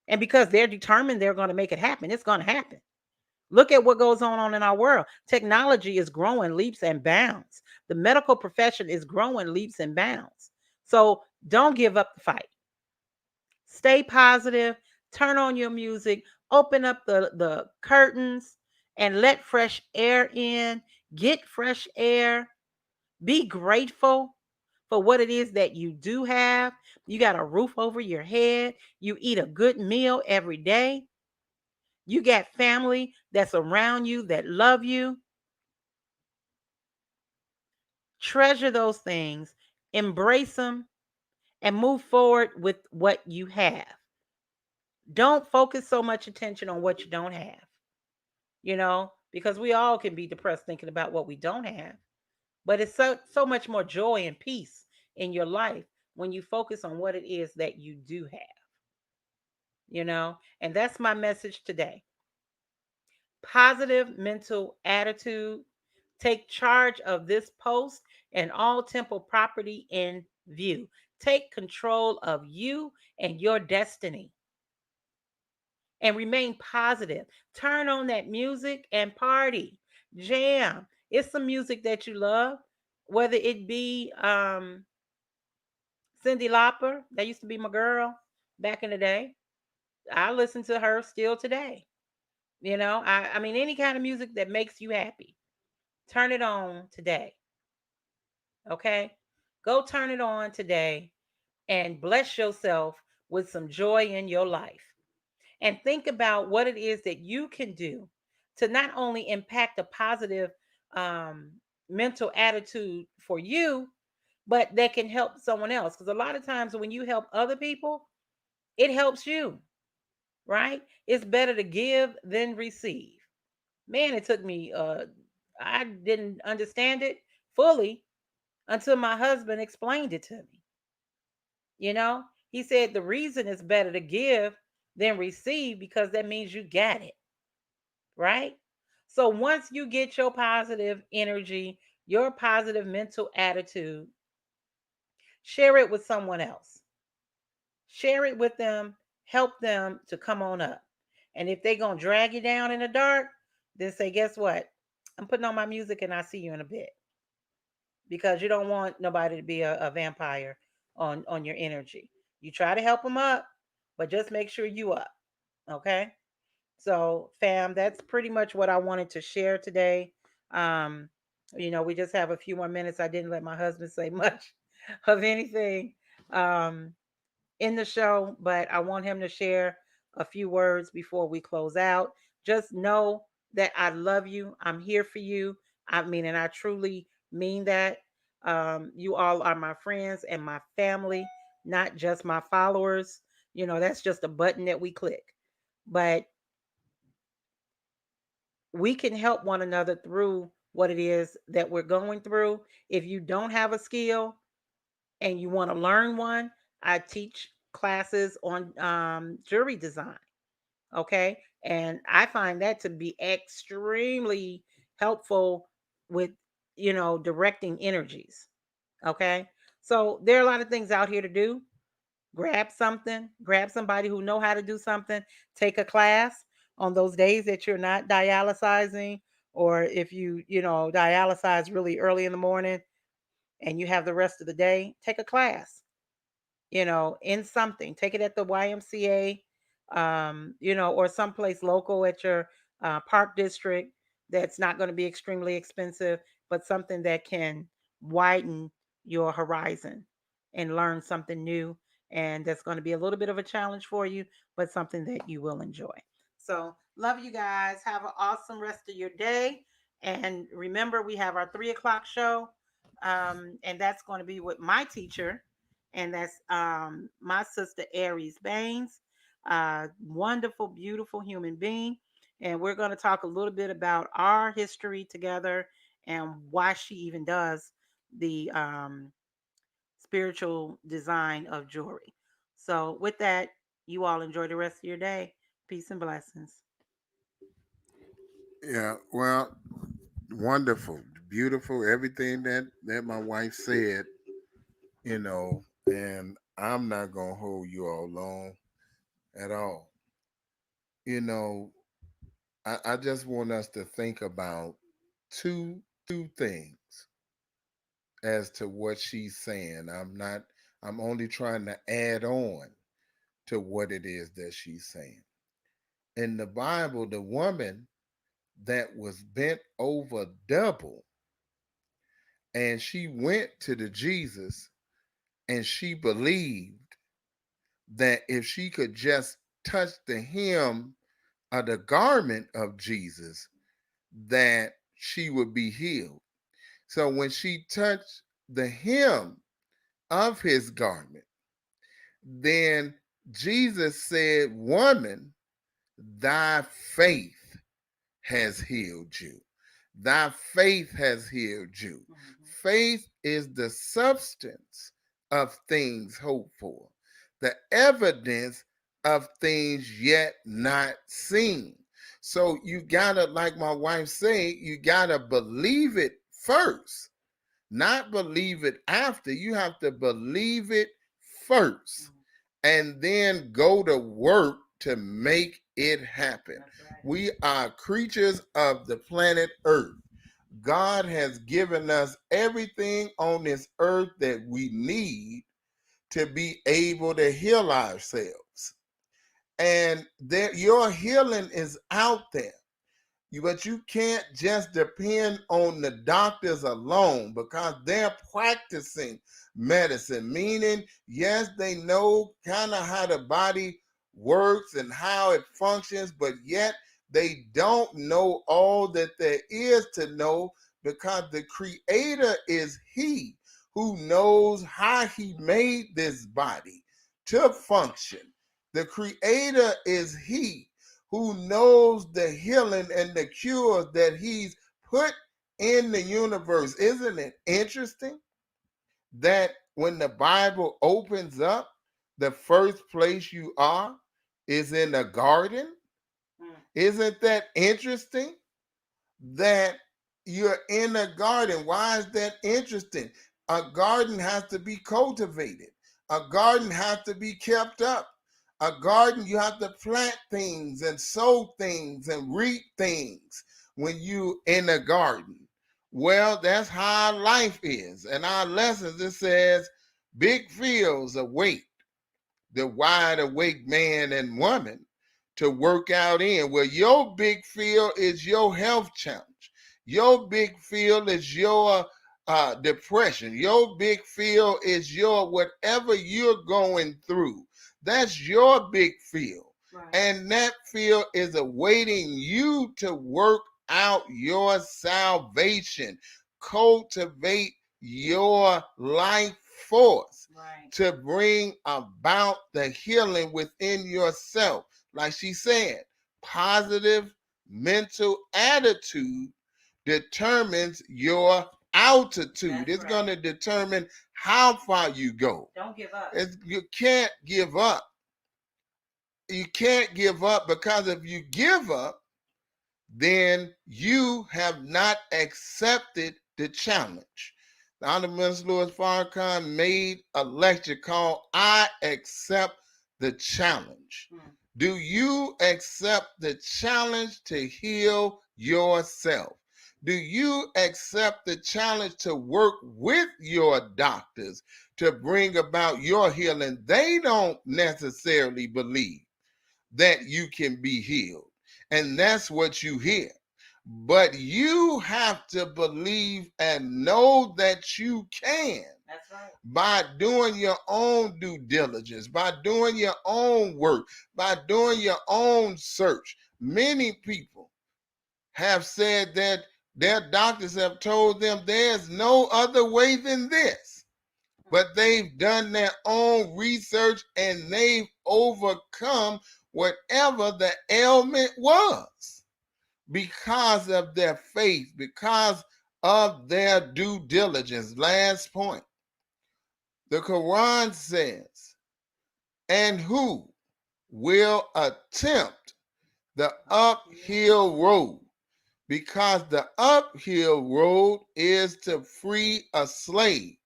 And because they're determined they're going to make it happen, it's going to happen. Look at what goes on in our world. Technology is growing leaps and bounds. The medical profession is growing leaps and bounds. So don't give up the fight. Stay positive, turn on your music, open up the curtains and let fresh air in. Get fresh air. Be grateful for what it is that you do have. You got a roof over your head. You eat a good meal every day. You got family that's around you that love you. Treasure those things, embrace them, and move forward with what you have. Don't focus so much attention on what you don't have, because we all can be depressed thinking about what we don't have. But it's so much more joy and peace in your life when you focus on what it is that you do have. And that's my message today. Positive mental attitude. Take charge of this post and all temple property in view. Take control of you and your destiny and remain positive. Turn on that music and party. Jam. It's some music that you love, whether it be Cindy Lauper, that used to be my girl back in the day. I listen to her still today. I mean, any kind of music that makes you happy, turn it on today. Okay? Go turn it on today and bless yourself with some joy in your life. And think about what it is that you can do to not only impact a positive um, mental attitude for you, but that can help someone else. Because a lot of times when you help other people, it helps you, right? It's better to give than receive. Man, it took me, I didn't understand it fully until my husband explained it to me. He said the reason it's better to give than receive because that means you got it, right? So once you get your positive energy, your positive mental attitude, share it with someone else. Share it with them, help them to come on up. And if they're going to drag you down in the dark, then say, guess what? I'm putting on my music and I'll see you in a bit. Because you don't want nobody to be a vampire on your energy. You try to help them up, but just make sure you up. Okay? So, fam, that's pretty much what I wanted to share today. Um, we just have a few more minutes. I didn't let my husband say much of anything. Um, in the show, but I want him to share a few words before we close out. Just know that I love you. I'm here for you. I mean, and I truly mean that. You all are my friends and my family, not just my followers. That's just a button that we click. But we can help one another through what it is that we're going through. If you don't have a skill, and you want to learn one, I teach classes on jewelry design. Okay. And I find that to be extremely helpful with, directing energies. Okay. So there are a lot of things out here to do. Grab something, grab somebody who know how to do something, take a class on those days that you're not dialysizing, or if you dialyze really early in the morning and you have the rest of the day, take a class, in something. Take it at the YMCA, or someplace local at your park district that's not going to be extremely expensive, but something that can widen your horizon and learn something new. And that's going to be a little bit of a challenge for you, but something that you will enjoy. So, love you guys. Have an awesome rest of your day. And remember, we have our 3 o'clock show. And that's going to be with my teacher, and that's my sister Aries Baines, wonderful, beautiful human being. And we're going to talk a little bit about our history together and why she even does the spiritual design of jewelry. So, with that, you all enjoy the rest of your day. Peace and blessings. Yeah, well, wonderful, beautiful, everything that my wife said, and I'm not gonna hold you all long at all. You know, I just want us to think about two things as to what she's saying. I'm only trying to add on to what it is that she's saying. In the Bible, the woman that was bent over double, and she went to the Jesus, and she believed that if she could just touch the hem of the garment of Jesus, that she would be healed. So when she touched the hem of his garment, then Jesus said, "Woman, thy faith has healed you. Thy faith has healed you." Faith is the substance of things hoped for, the evidence of things yet not seen. So you gotta, like my wife say, you gotta believe it first, not believe it after. You have to believe it first and then go to work to make it happen. Right. We are creatures of the planet Earth. God has given us everything on this earth that we need to be able to heal ourselves. And that your healing is out there. But you can't just depend on the doctors alone, because they're practicing medicine, meaning, yes, they know kind of how the body works and how it functions, but yet they don't know all that there is to know, because the creator is he who knows how he made this body to function. The creator is he who knows the healing and the cures that he's put in the universe. Isn't it interesting that when the Bible opens up, the first place you are is in a garden? Isn't that interesting? That you're in a garden. Why is that interesting? A garden has to be cultivated. A garden has to be kept up. A garden, you have to plant things and sow things and reap things when you in a garden. Well, that's how life is. And our lessons, it says, big fields await the wide awake man and woman to work out in. Well, your big field is your health challenge. Your big field is your depression. Your big field is your whatever you're going through. That's your big field. Right. And that field is awaiting you to work out your salvation, cultivate your life force, right, to bring about the healing within yourself. Like she said, positive mental attitude determines your altitude. That's it's right. Going to determine how far you go. Don't give up. You can't give up. You can't give up, because if you give up, then you have not accepted the challenge. The Honorable Minister Louis Farrakhan made a lecture called "I Accept the Challenge." Do you accept the challenge to heal yourself? Do you accept the challenge to work with your doctors to bring about your healing? They don't necessarily believe that you can be healed. And that's what you hear. But you have to believe and know that you can. That's right. By doing your own due diligence, by doing your own work, by doing your own search. Many people have said that their doctors have told them there's no other way than this. But they've done their own research and they've overcome whatever the ailment was because of their faith, because of their due diligence. Last point. The Quran says, and who will attempt the uphill road, because the uphill road is to free a slave.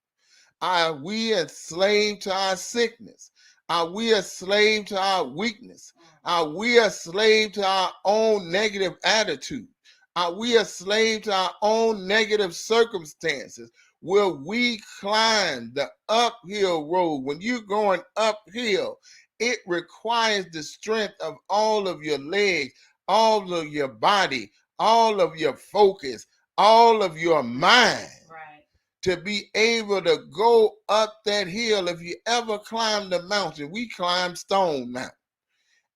Are we enslaved to our sickness? Are we a slave to our weakness? Are we a slave to our own negative attitude? Are we a slave to our own negative circumstances? Will we climb the uphill road? When you're going uphill, it requires the strength of all of your legs, all of your body, all of your focus, all of your mind Right. to be able to go up that hill. If you ever climb the mountain, we climb Stone Mountain.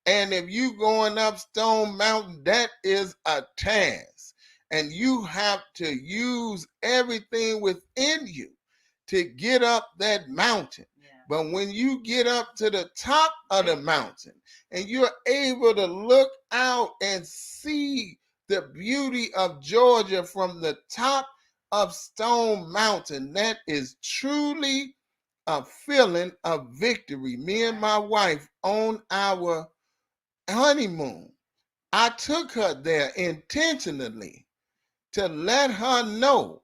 And if you going up Stone Mountain, that is a task. And you have to use everything within you to get up that mountain. Yeah. But when you get up to the top of the mountain and you're able to look out and see the beauty of Georgia from the top of Stone Mountain, that is truly a feeling of victory. Me and my wife on our honeymoon, I took her there intentionally to let her know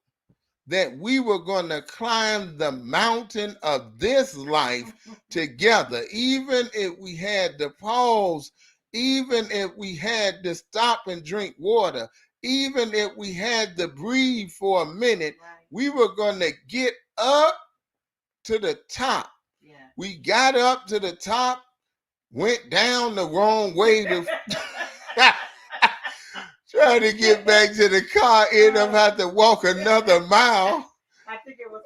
that we were going to climb the mountain of this life together, even if we had to pause, even if we had to stop and drink water, even if we had to breathe for a minute, Right. we were going to get up to the top. Yeah. We got up to the top, went down the wrong way to try to get back to the car, end up have to walk another mile I think it was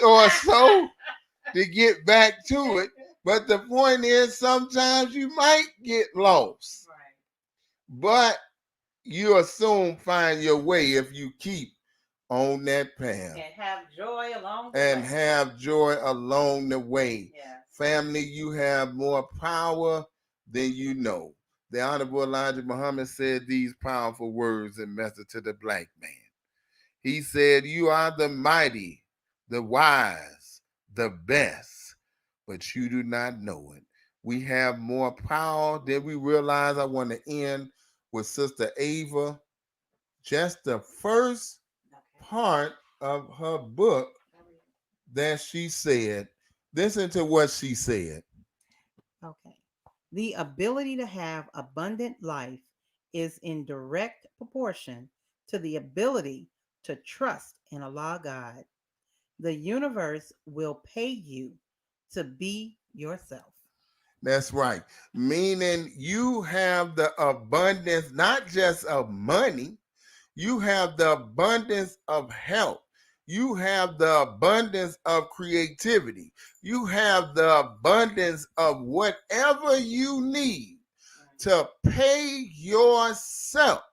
or so to get back to it. But the point is, sometimes you might get lost, Right. but you'll soon find your way if you keep on that path And have joy along the and way. have joy along the way. Yes. Family, you have more power than you know. The Honorable Elijah Muhammad said these powerful words in Message to the Black Man. He said, "You are the mighty, the wise, the best, but you do not know it." We have more power than we realize. I want to end with Sister Ava. Just the first part of her book that she said. Listen to what she said. Okay. The ability to have abundant life is in direct proportion to the ability to trust and allow God. The universe will pay you to be yourself. That's right. Meaning you have the abundance, not just of money, you have the abundance of health. You have the abundance of creativity. You have the abundance of whatever you need to pay yourself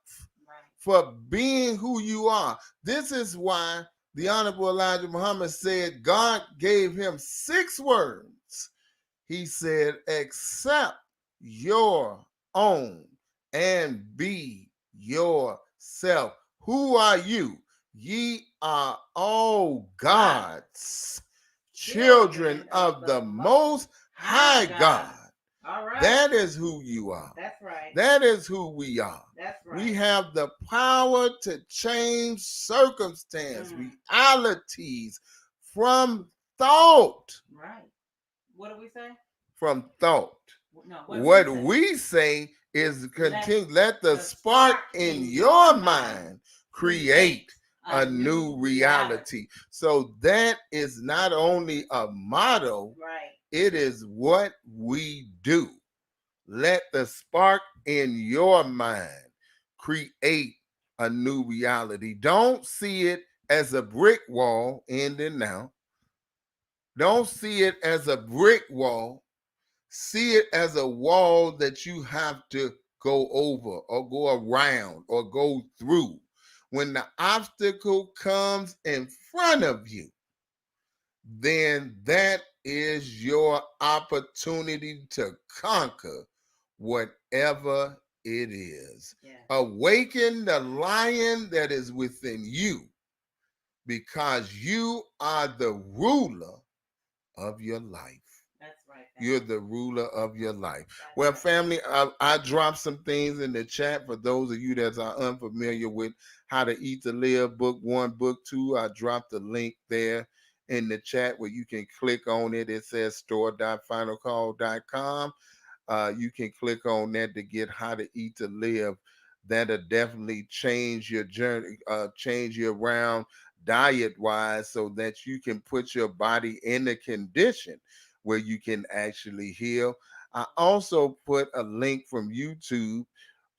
for being who you are. This is why the Honorable Elijah Muhammad said God gave him 6 words. He said, accept your own and be yourself. Who are you? Ye are all God's children of the Most High God. All right. That is who you are. That's right. That is who we are. That's right. We have the power to change circumstance, realities from thought. Right. What do we say? From thought. No, what we say is continue. Let the spark in your mind create a new reality. So that is not only a motto, right, it is what we do. Let the spark in your mind create a new reality. Don't see it as a brick wall ending now. Don't see it as a brick wall. See it as a wall that you have to go over or go around or go through. When the obstacle comes in front of you, then that is your opportunity to conquer whatever it is. yeah, Awaken the lion that is within you because you are the ruler of your life. that's right. You're the ruler of your life. Well, family, I dropped some things in the chat for those of you that are unfamiliar with How to Eat to Live, book 1, book 2. I dropped the link there in the chat where you can click on it. It says store.finalcall.com. You can click on that to get How to Eat to Live. That'll definitely change your journey, change you around diet wise so that you can put your body in a condition where you can actually heal. I also put a link from YouTube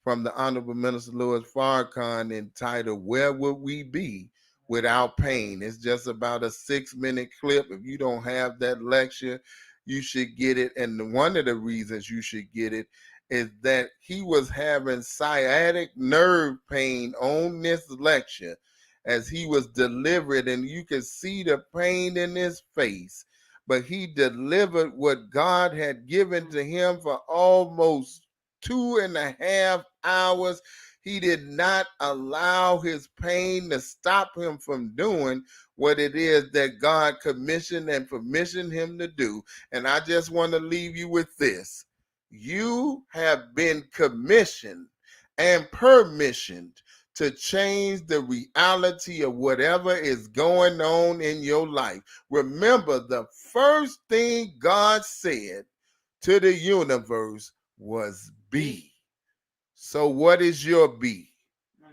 from the Honorable Minister Louis Farrakhan entitled "Where Would We Be Without Pain?" It's just about a 6-minute clip. If you don't have that lecture, you should get it. And one of the reasons you should get it is that he was having sciatic nerve pain on this lecture as he was delivered, and you could see the pain in his face. But he delivered what God had given to him for almost 2.5 hours. He did not allow his pain to stop him from doing what it is that God commissioned and permissioned him to do. And I just want to leave you with this. You have been commissioned and permissioned to change the reality of whatever is going on in your life. Remember, the first thing God said to the universe was be. So what is your be?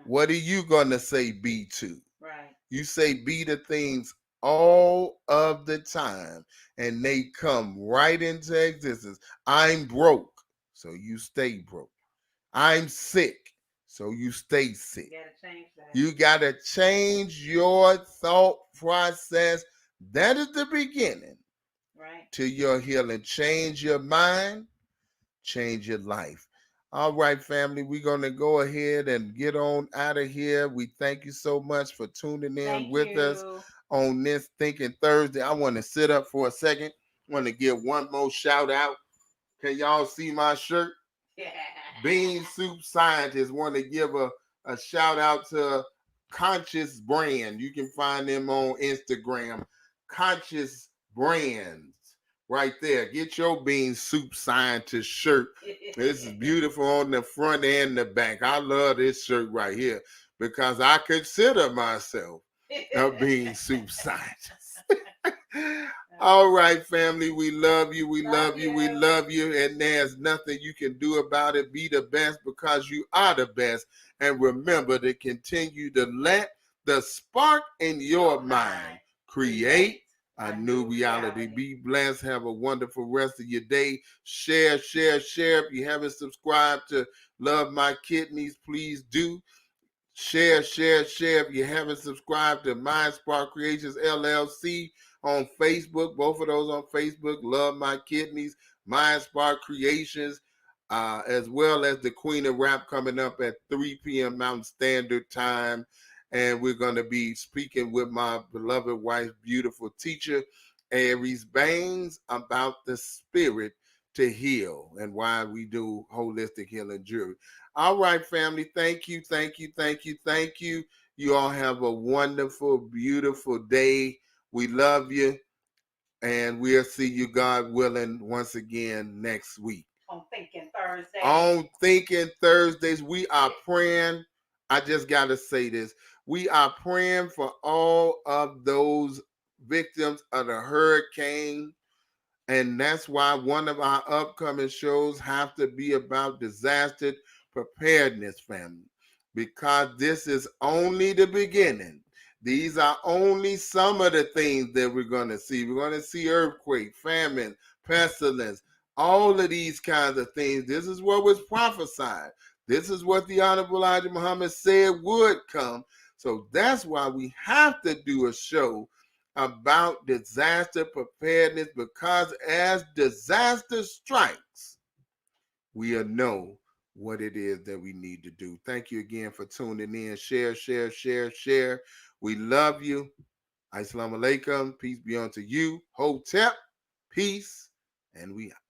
What are you going to say be to? Right. You say be to things all of the time, and they come right into existence. I'm broke, so you stay broke. I'm sick, so you stay sick. You gotta change that. You got to change your thought process. That is the beginning Right. to your healing. Change your mind, change your life. All right, family, we're going to go ahead and get on out of here. We thank you so much for tuning in Thank with us you. on this Thinking Thursday. I want to sit up for a second. I want to give one more shout out. Can y'all see my shirt? Yeah. Bean Soup Scientists want to give a shout out to Conscious Brand. You can find them on Instagram. Conscious Brands. Right there. Get your Bean Soup Scientist shirt. This is beautiful on the front and the back. I love this shirt right here because I consider myself a Bean Soup Scientist. All right, family. We love you. We love you. We love you. And there's nothing you can do about it. Be the best because you are the best. And remember to continue to let the spark in your mind create a new reality. Be blessed. Have a wonderful rest of your day. Share, share, share. If you haven't subscribed to Love My Kidneys, please do. Share, share, share. If you haven't subscribed to Mind Spark Creations LLC on Facebook, both of those on Facebook, Love My Kidneys, Mind Spark Creations, as well as the Queen of Rap coming up at 3 p.m. Mountain Standard Time. And we're going to be speaking with my beloved wife, beautiful teacher, Aries Baines, about the spirit to heal and why we do holistic healing jewelry. All right, family. Thank you, thank you, thank you, thank you. You all have a wonderful, beautiful day. We love you, and we'll see you, God willing, once again next week. On Thinking Thursday. On Thinking Thursdays, we are praying. I just got to say this. We are praying for all of those victims of the hurricane. And that's why one of our upcoming shows have to be about disaster preparedness, family, because this is only the beginning. These are only some of the things that we're going to see. We're going to see earthquake, famine, pestilence, all of these kinds of things. This is what was prophesied. This is what the Honorable Elijah Muhammad said would come. So that's why we have to do a show about disaster preparedness, because as disaster strikes, we'll know what it is that we need to do. Thank you again for tuning in. Share, share, share, share. We love you. Assalamu alaikum. Peace be unto you. Hotep. Peace. And we out.